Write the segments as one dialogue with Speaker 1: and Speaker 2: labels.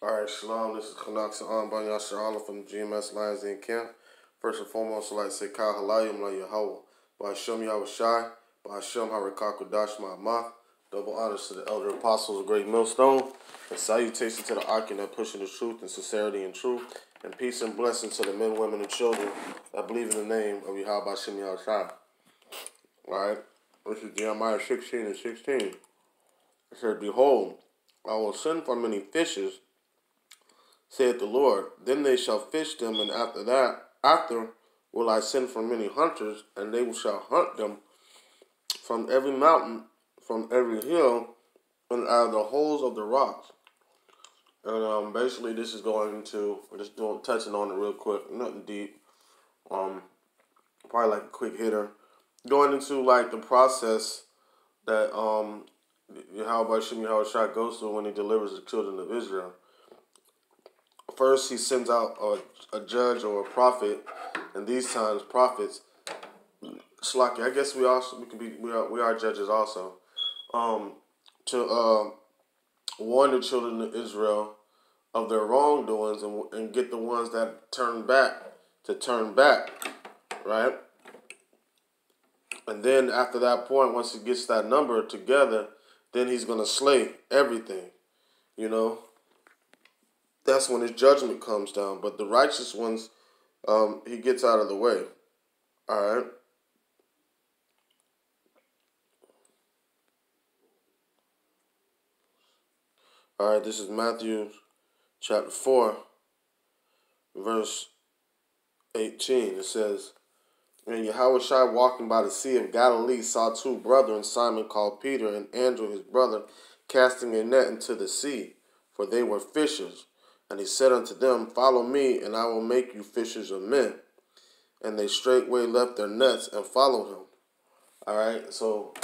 Speaker 1: Alright, Shalom, this is Kanaksa Anban Yasher Allah from GMS Lions Den Camp. First and foremost, I'd like to say Kal Halayim La Yahweh, by Hashem Yahweh Shai, by Hashem Harikakudash Ma'amah. Double honors to the elder apostles of Great Millstone, and salutation to the Arkin that pushing the truth and sincerity and truth, and peace and blessings to the men, women, and children that believe in the name of Yahweh Hashem Yahweh Shai. Alright, this is Jeremiah 16 and 16. It said, Behold, I will send for many fishes, saith the Lord. Then they shall fish them, and after will I send for many hunters, and they shall hunt them from every mountain, from every hill, and out of the holes of the rocks. And basically, this is going into touching on it real quick, nothing deep. Probably like a quick hitter, going into like the process that Yahweh Shem Yahweh Shai goes through when he delivers the children of Israel. First, he sends out a judge or a prophet, and these times prophets. Slaki, I guess we are judges also. To warn the children of Israel of their wrongdoings and get the ones that turn back to turn back, right? And then after that point, once he gets that number together, then he's gonna slay everything, you know. That's when his judgment comes down. But the righteous ones, he gets out of the way. All right. All right, this is Matthew chapter 4, verse 18. It says, And Yahweh Shai walking by the sea of Galilee saw two brethren, Simon called Peter and Andrew his brother, casting a net into the sea, for they were fishers. And he said unto them, Follow me, and I will make you fishers of men. And they straightway left their nets and followed him. All right, so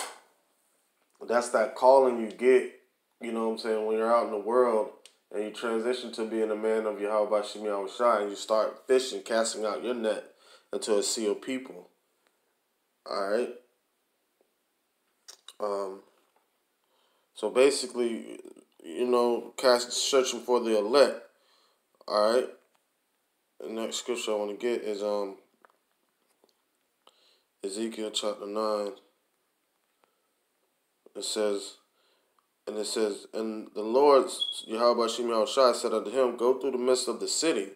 Speaker 1: that's that calling you get, you know what I'm saying, when you're out in the world and you transition to being a man of Yahweh Shem Yahweh Shai, and you start fishing, casting out your net into a sea of people. All right. So basically, you know, searching for the elect. All right. The next scripture I want to get is Ezekiel chapter 9. It says, And the Lord, Yahweh Shem Yahweh Shai, said unto him, Go through the midst of the city,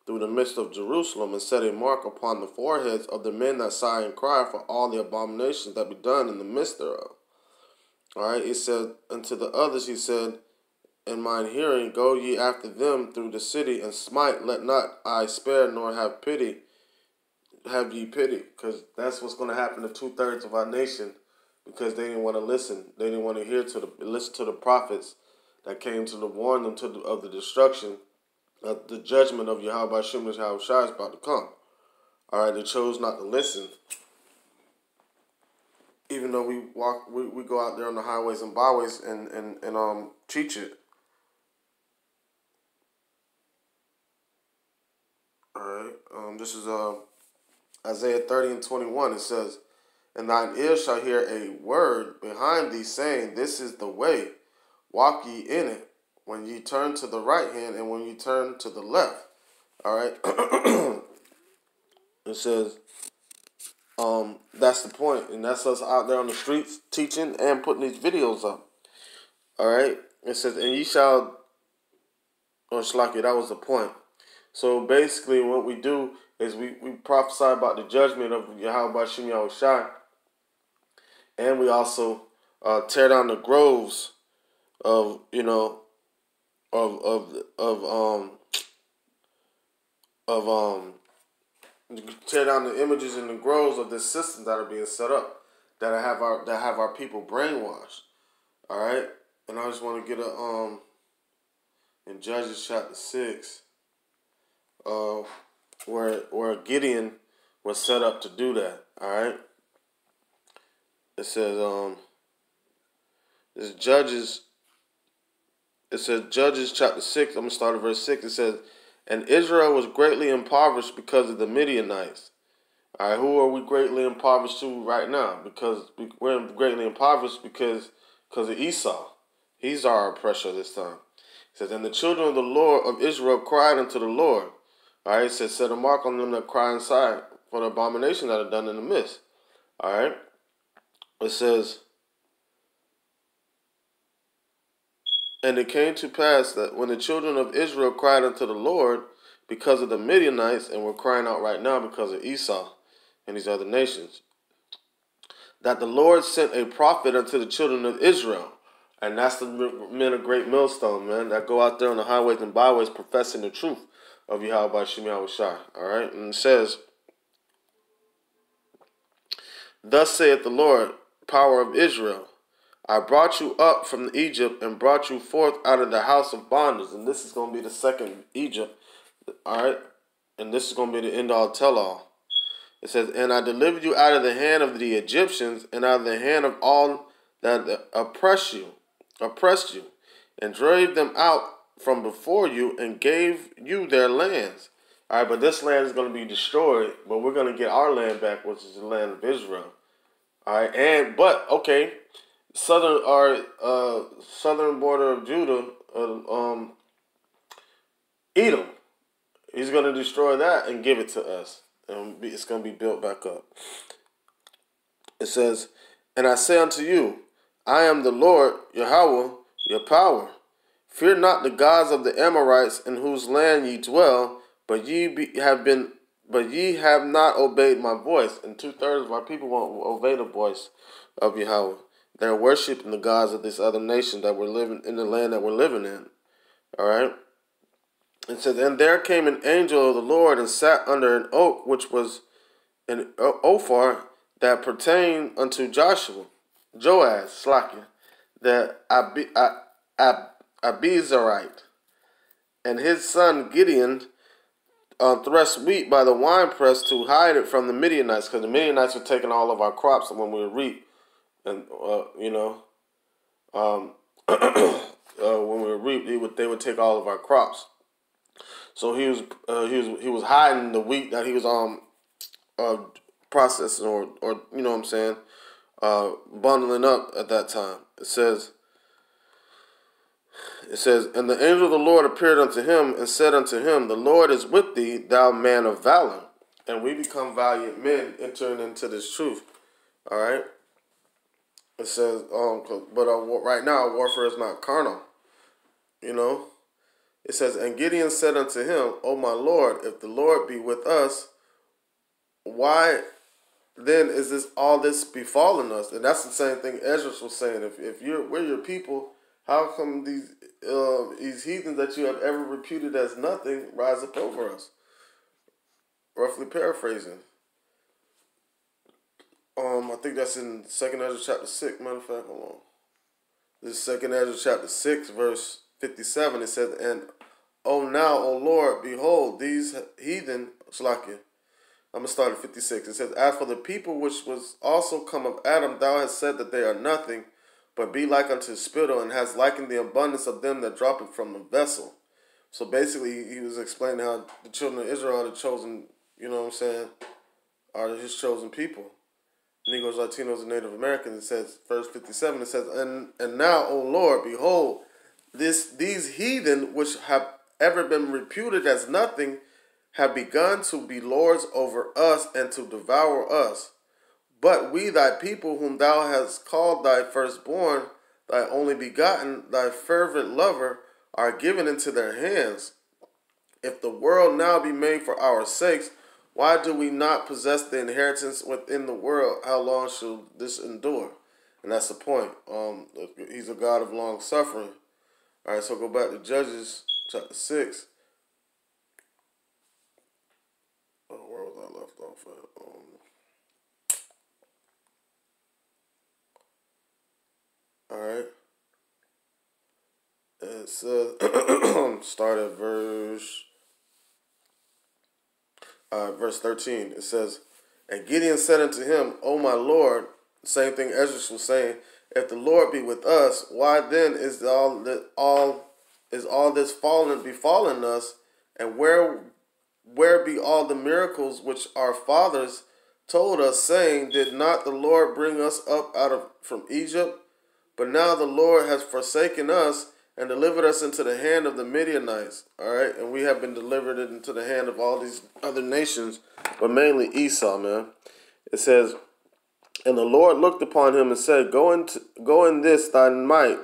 Speaker 1: through the midst of Jerusalem, and set a mark upon the foreheads of the men that sigh and cry for all the abominations that be done in the midst thereof. All right, he said, unto the others, he said, In mine hearing, go ye after them through the city, and smite, let not I spare, nor have ye pity, because that's what's going to happen to 2/3 of our nation, because they didn't want to listen. They didn't want to listen to the prophets that came to warn them of the destruction, of the judgment of Yahweh Shem Yahweh Shai is about to come. All right, they chose not to listen. Even though we go out there on the highways and byways and teach it. All right, this is Isaiah 30 and 21. It says, And thine ears shall hear a word behind thee, saying, This is the way, walk ye in it, when ye turn to the right hand and when ye turn to the left. All right. It says, that's the point, and that's us out there on the streets teaching and putting these videos up. All right. It says, and ye shall, or Shlaki, that was the point. So basically, what we do is we prophesy about the judgment of Yahweh Shem Yahweh Shai, and we also tear down the groves of, you know, tear down the images and the groves of the systems that are being set up that have our people brainwashed. All right, and I just want to get in Judges chapter 6, where Gideon was set up to do that. All right, it says this Judges. It says Judges chapter 6. I'm gonna start at verse 6. It says, And Israel was greatly impoverished because of the Midianites. All right, who are we greatly impoverished to right now? Because we're greatly impoverished because of Esau. He's our oppressor this time. It says, and the children of the Lord of Israel cried unto the Lord. All right, it says, set a mark on them that cry inside for the abomination that are done in the midst. All right. It says, and it came to pass that when the children of Israel cried unto the Lord because of the Midianites, and we're crying out right now because of Esau and these other nations, that the Lord sent a prophet unto the children of Israel. And that's the men of great millstone, man, that go out there on the highways and byways professing the truth of Yahweh Shem Yahweh Shai. All right. And it says, thus saith the Lord, power of Israel, I brought you up from Egypt and brought you forth out of the house of bondage. And this is going to be the second Egypt. All right. And this is going to be the end all tell all. It says, and I delivered you out of the hand of the Egyptians and out of the hand of all that oppressed you, and drave them out from before you and gave you their lands. All right, but this land is going to be destroyed, but we're going to get our land back, which is the land of Israel. All right, but okay, southern border of Judah, Edom, he's going to destroy that and give it to us. And it's going to be built back up. It says, and I say unto you, I am the Lord, Yahweh, your power. Fear not the gods of the Amorites in whose land ye dwell, but ye have not obeyed my voice. And 2/3 of our people won't obey the voice of Yahweh. They're worshiping the gods of this other nation that we're living in, the land that we're living in. All right. It says, and there came an angel of the Lord and sat under an oak which was in Ophir that pertained unto Joaz, the Abizarite, and his son Gideon threshed wheat by the winepress to hide it from the Midianites, because the Midianites were taking all of our crops when we reap, and when we reap, they would take all of our crops. So he was hiding the wheat that he was processing or you know what I'm saying, bundling up at that time. It says, and the angel of the Lord appeared unto him and said unto him, the Lord is with thee, thou man of valor. And we become valiant men entering into this truth. All right. It says, but right now warfare is not carnal. You know. It says, and Gideon said unto him, O my Lord, if the Lord be with us, why then is all this befallen us? And that's the same thing Ezra was saying. If we're your people, how come these heathens that you have ever reputed as nothing rise up over us? Roughly paraphrasing. I think that's in 2nd Ezra chapter 6. Matter of fact, hold on. This is 2nd Ezra chapter 6, verse 57. It says, and now, O Lord, behold, these heathen, Slakia. I'm going to start at 56. It says, as for the people which was also come of Adam, thou hast said that they are nothing, but be like unto spittle, and hast likened the abundance of them that drop it from the vessel. So basically, he was explaining how the children of Israel are the chosen, you know what I'm saying, are his chosen people. Negroes, Latinos, and Native Americans. It says, verse 57, it says, and now, O Lord, behold, these heathen which have ever been reputed as nothing have begun to be lords over us and to devour us. But we, thy people, whom thou hast called thy firstborn, thy only begotten, thy fervent lover, are given into their hands. If the world now be made for our sakes, why do we not possess the inheritance within the world? How long shall this endure? And that's the point. He's a God of long suffering. All right, so go back to Judges chapter 6. Where was I left off at? All right. It says, start at verse 13. It says, and Gideon said unto him, O my Lord, same thing Ezra was saying, if the Lord be with us, why then is all this befallen us, and where be all the miracles which our fathers told us, saying, did not the Lord bring us up from Egypt? But now the Lord has forsaken us, and delivered us into the hand of the Midianites. All right, and we have been delivered into the hand of all these other nations, but mainly Esau, man. It says, and the Lord looked upon him and said, go in this thy might,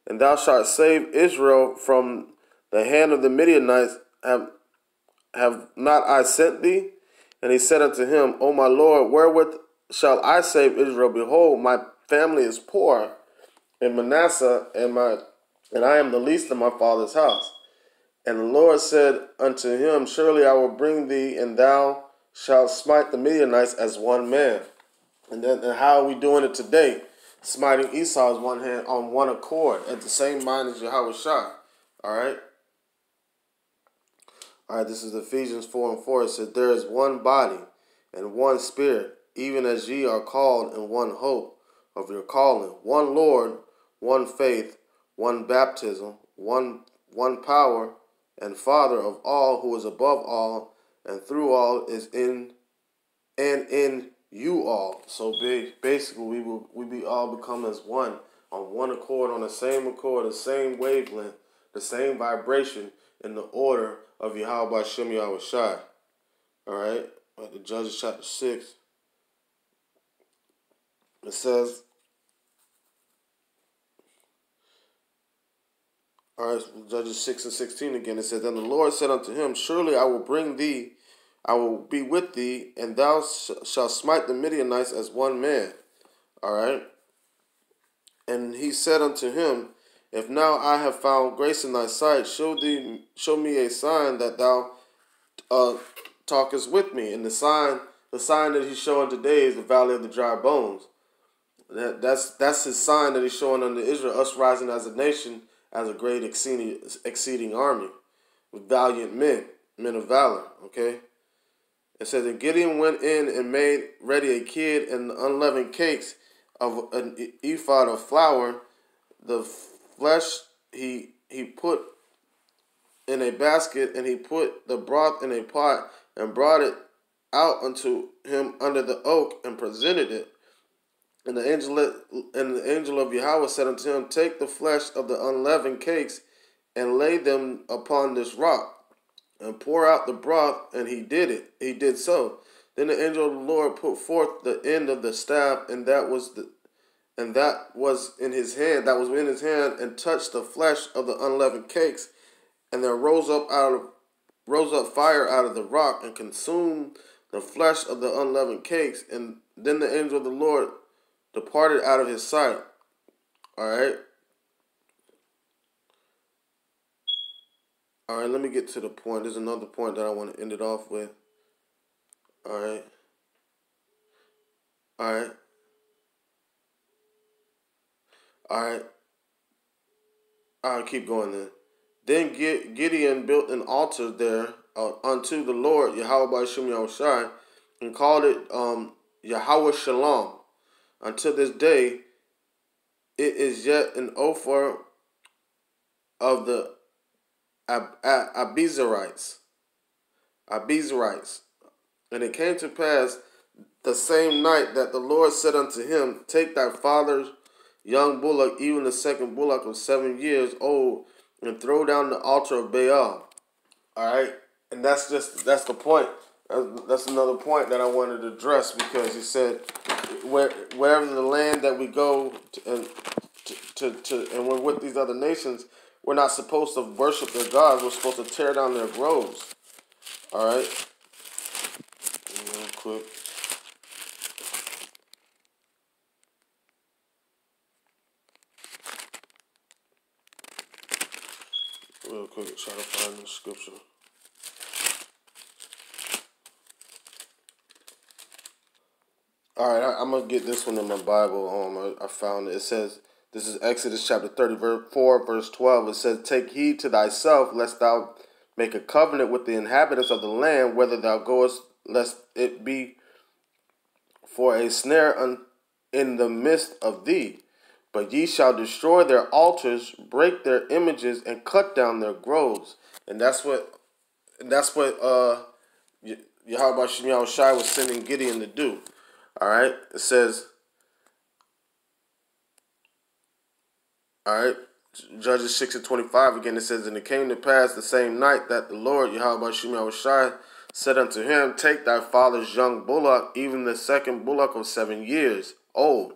Speaker 1: and thou shalt save Israel from the hand of the Midianites. Have not I sent thee? And he said unto him, O my Lord, wherewith shall I save Israel? Behold, my family is poor in Manasseh, and I am the least in my father's house. And the Lord said unto him, surely I will bring thee, and thou shalt smite the Midianites as one man. And how are we doing it today? Smiting Esau as one hand on one accord, at the same mind as Yahweh Shai. All right? All right, this is Ephesians 4:4. It says, there is one body and one spirit, even as ye are called in one hope of your calling. One Lord, one faith, one baptism, one power, and Father of all, who is above all, and through all is in you all. So basically, we be all become as one, on one accord, on the same wavelength, the same vibration, in the order of Yahweh Shem Yahweh Shai. All right, like the Judges chapter 6. It says, all right, Judges 6:16 again. It says, then the Lord said unto him, surely I will bring thee, I will be with thee, and thou shalt smite the Midianites as one man. All right. And he said unto him, if now I have found grace in thy sight, show me a sign that thou talkest with me. And the sign that he's showing today is the valley of the dry bones. That's his sign that he's showing unto Israel, us rising as a nation, as a great exceeding army, with valiant men of valor. Okay. It says that Gideon went in and made ready a kid and unleavened cakes of an ephod of flour. The flesh he put in a basket, and he put the broth in a pot, and brought it out unto him under the oak, and presented it. And the angel of Yahweh said unto him, take the flesh of the unleavened cakes, and lay them upon this rock, and pour out the broth. And he did it. He did so. Then the angel of the Lord put forth the end of the staff, and that was in his hand, and touched the flesh of the unleavened cakes, and there rose up fire out of the rock, and consumed the flesh of the unleavened cakes. And then the angel of the Lord departed out of his sight. All right. All right, let me get to the point. There's another point that I want to end it off with. All right. All right. All right. I'll keep going then. Then Gideon built an altar there unto the Lord, Yahweh Shem Yahweh Shai, and called it Yahweh Shalom. Until this day, it is yet an Ophir of the Abizarites. And it came to pass the same night that the Lord said unto him, take thy father's young bullock, even the second bullock of 7 years old, and throw down the altar of Baal. All right, and that's the point. That's another point that I wanted to address, because he said, wherever the land that we go to, and we're with these other nations, we're not supposed to worship their gods. We're supposed to tear down their groves. All right, real quick. Try to find the scripture. All right, I'm going to get this one in my Bible. I found it. It says, this is Exodus chapter 34, verse 12. It says, take heed to thyself, lest thou make a covenant with the inhabitants of the land, whether thou goest, lest it be for a snare in the midst of thee. But ye shall destroy their altars, break their images, and cut down their groves. And that's what Yahweh Shem Yahweh Shai was sending Gideon to do. All right, it says, all right, Judges 6:25 again, it says, and it came to pass the same night that the Lord, Yahweh Shem Yahushai, said unto him, take thy father's young bullock, even the second bullock of 7 years old,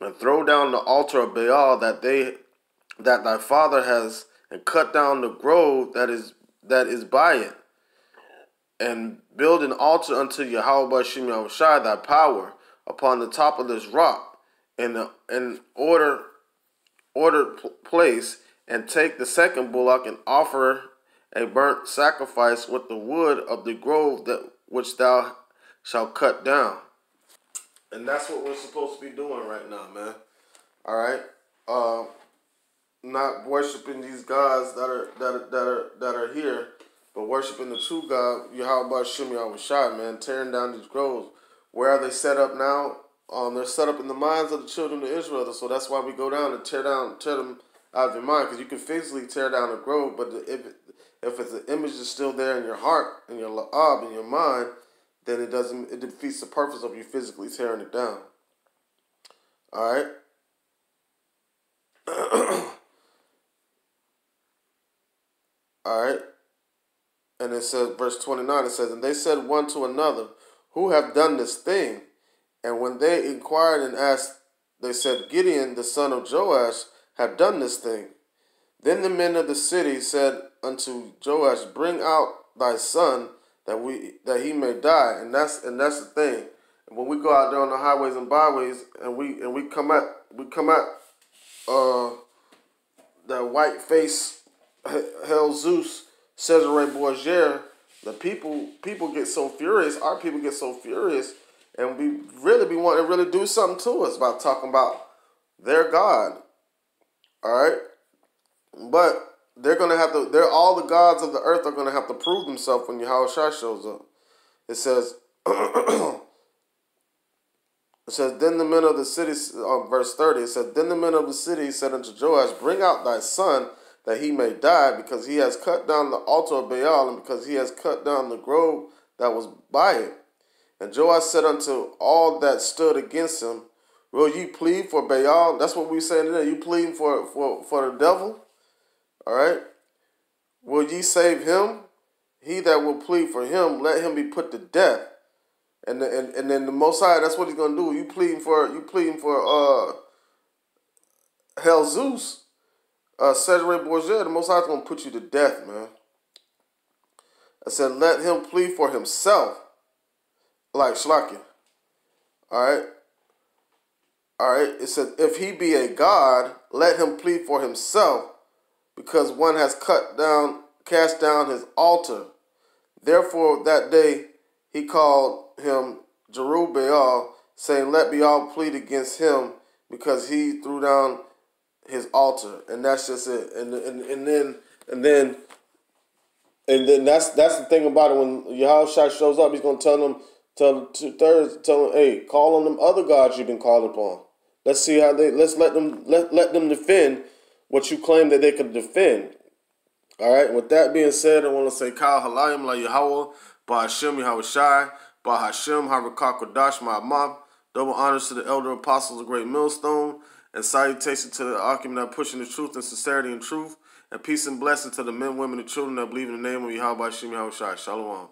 Speaker 1: and throw down the altar of Baal that thy father has, and cut down the grove that is by it, and build an altar unto Yahweh Shem Yahushai thy power upon the top of this rock, in ordered place, and take the second bullock and offer a burnt sacrifice with the wood of the grove which thou shalt cut down. And that's what we're supposed to be doing right now, man. All right, not worshiping these gods that are here, but worshiping the true God, Yahweh Shem Yahushai, man. Tearing down these groves. Where are they set up now? They're set up in the minds of the children of Israel. So that's why we go down and tear them out of your mind, because you can physically tear down a grove, but if it's an image is still there in your heart, in your la'ab, in your mind, then it defeats the purpose of you physically tearing it down. All right. All right. And it says, verse 29, it says, and they said one to another, who have done this thing? And when they inquired and asked, they said, Gideon, the son of Joash, have done this thing. Then the men of the city said unto Joash, bring out thy son, that he may die. And that's the thing. And when we go out there on the highways and byways, and we come at that white face Hell Zeus, Cesare Borgia, the people get so furious. Our people get so furious, and we really be wanting to really do something to us about talking about their God. All right, but they're gonna have to. All the gods of the earth are gonna have to prove themselves when Yahushua shows up. It says, it says, then the men of the city, verse 30. It says, then the men of the city said unto Joash, bring out thy son, that he may die, because he has cut down the altar of Baal, and because he has cut down the grove that was by it. And Joash said unto all that stood against him, will ye plead for Baal? That's what we're saying today. You pleading for the devil? All right. Will ye save him? He that will plead for him, let him be put to death. And then the Most High, that's what he's gonna do. You pleading for Hell Zeus, Cesare Borgia, the Most High is gonna put you to death, man. I said, let him plead for himself, like Shlakia. All right. All right. It says, if he be a god, let him plead for himself, because one has cast down his altar. Therefore, that day he called him Jerubbaal, saying, let Baal plead against him, because he threw down his altar. And that's just it. And then that's the thing about it. When Yahushua shows up, he's gonna tell them, hey, call on them other gods you've been called upon. Let's see how let's let them defend what you claim that they could defend. All right. With that being said, I want to say Kal Halayim La Yahweh, Ba'Hashem Yahushai, Ba'Hashem Harakakodash Ma'amab. Double honors to the elder apostles of Great Millstone, and salutation to the Akim that pushing the truth and sincerity and truth, and peace and blessing to the men, women, and children that believe in the name of Yahweh Ba'Hashem Yahushai. Shalom.